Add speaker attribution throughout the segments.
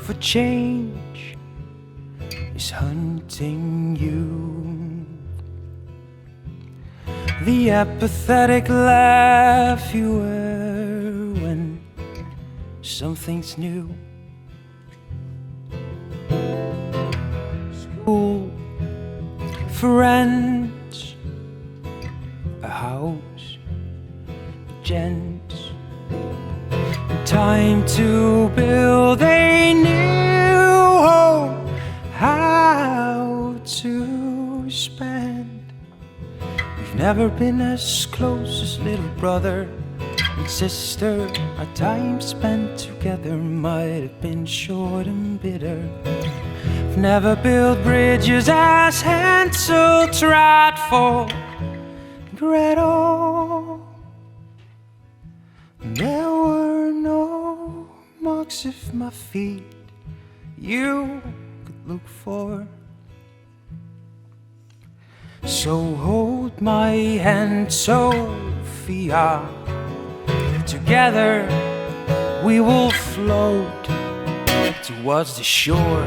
Speaker 1: for change is hunting you. The apathetic laugh you wear when something's new. School, friends, a house, gents, time to build a new home. How to spend. We've never been as close as little brother and sister. Our time spent together might have been short and bitter. We've never built bridges as Hansel tried for Gretel. There were no marks of my feet you could look for. So hold my hand, Sophia. Together we will float towards the shore.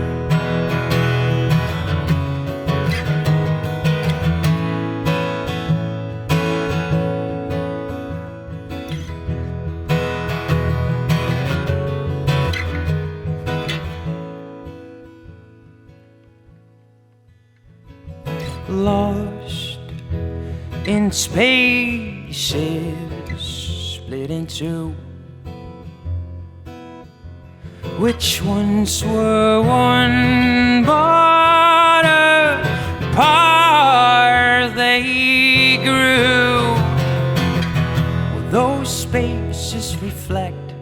Speaker 1: Lost in spaces split in two. Which once were one, but apart they grew. Will those spaces reflect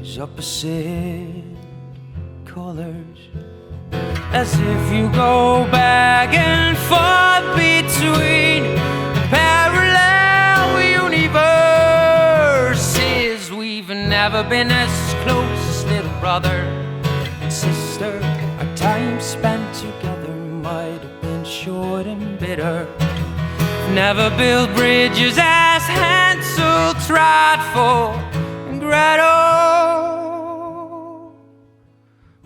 Speaker 1: these opposite colors? As if you go back and forth between parallel universes. We've never been as close as little brother and sister. Our time spent together might have been short and bitter. Never built bridges as Hansel tried for Gretel.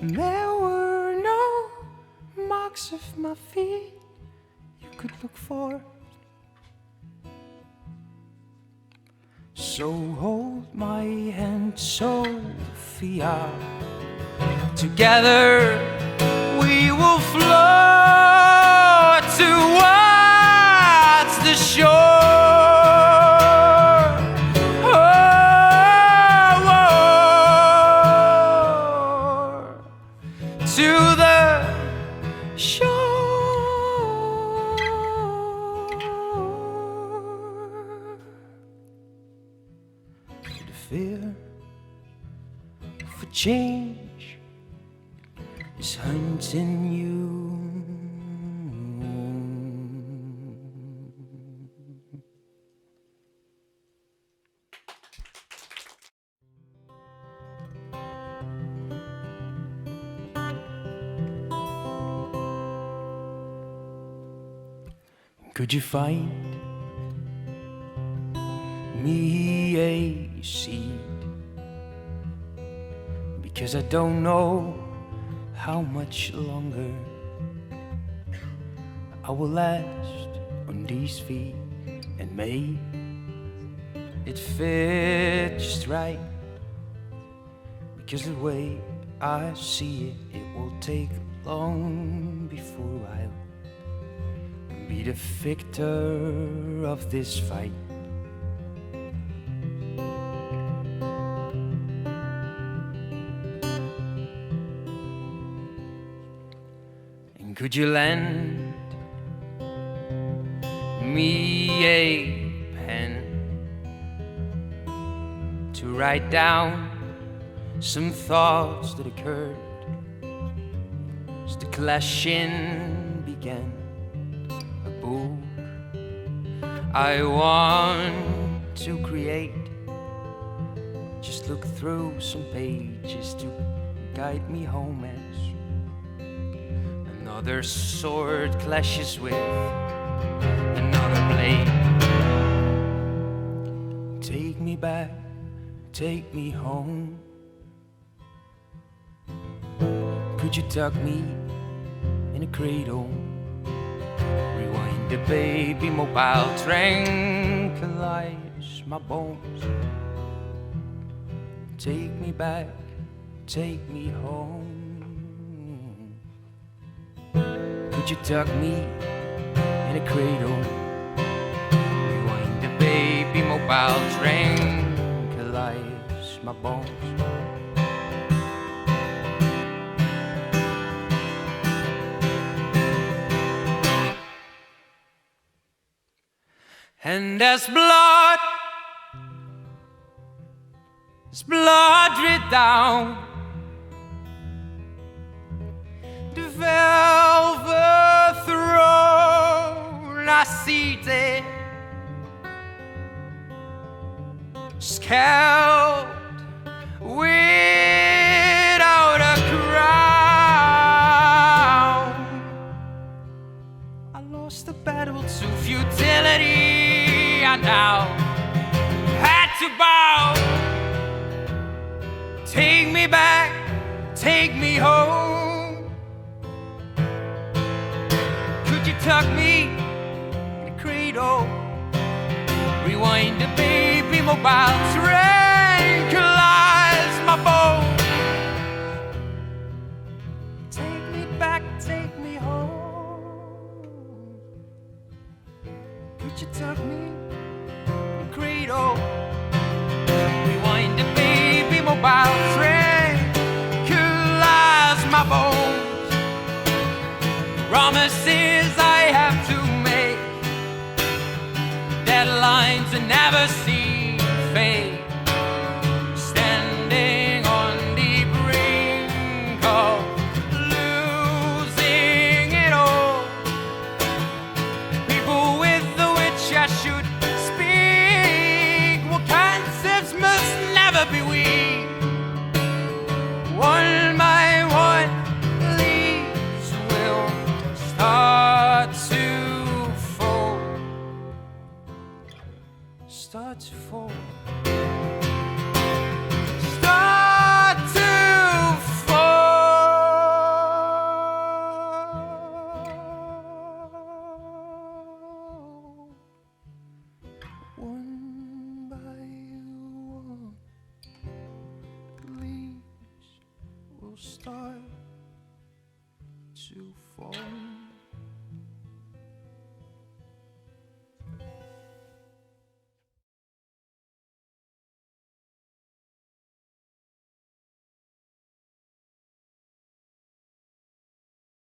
Speaker 1: There were no marks of my feet you could look for. So hold my hand, Sophia. Together we will float towards the shore. To the shore. The fear for change is hunting you. Could you find me a seed? Because I don't know how much longer I will last on these feet, and may it fit just right. Because the way I see it, it will take long before I'll be the victor of this fight. And could you lend me a pen to write down some thoughts that occurred as the clashing began? I want to create. Just look through some pages to guide me home as another sword clashes with another blade. Take me back, take me home. Could you tuck me in a cradle? Rewind the baby mobile, tranquilize my bones. Take me back, take me home. Could you tuck me in a cradle? Rewind the baby mobile, tranquilize my bones. And as blood drip down the velvet throne, I seated, scalped without a crown. I lost the battle to futility. I now had to bow. Take me back, take me home. Could you tuck me in a cradle? Rewind the baby mobile, tranquilize my bones. Take me back, take me home. Could you tuck me in a cradle? Rewind the baby mobile, tranquilize my bones. Promises I have to make, deadlines I never see fade. Standing on the brink of losing it all. People with the which I should speak. What concepts must never be weak. One by one, leaves will start to fall. Start to fall. Start to fall. One by one, leaves will start to fall.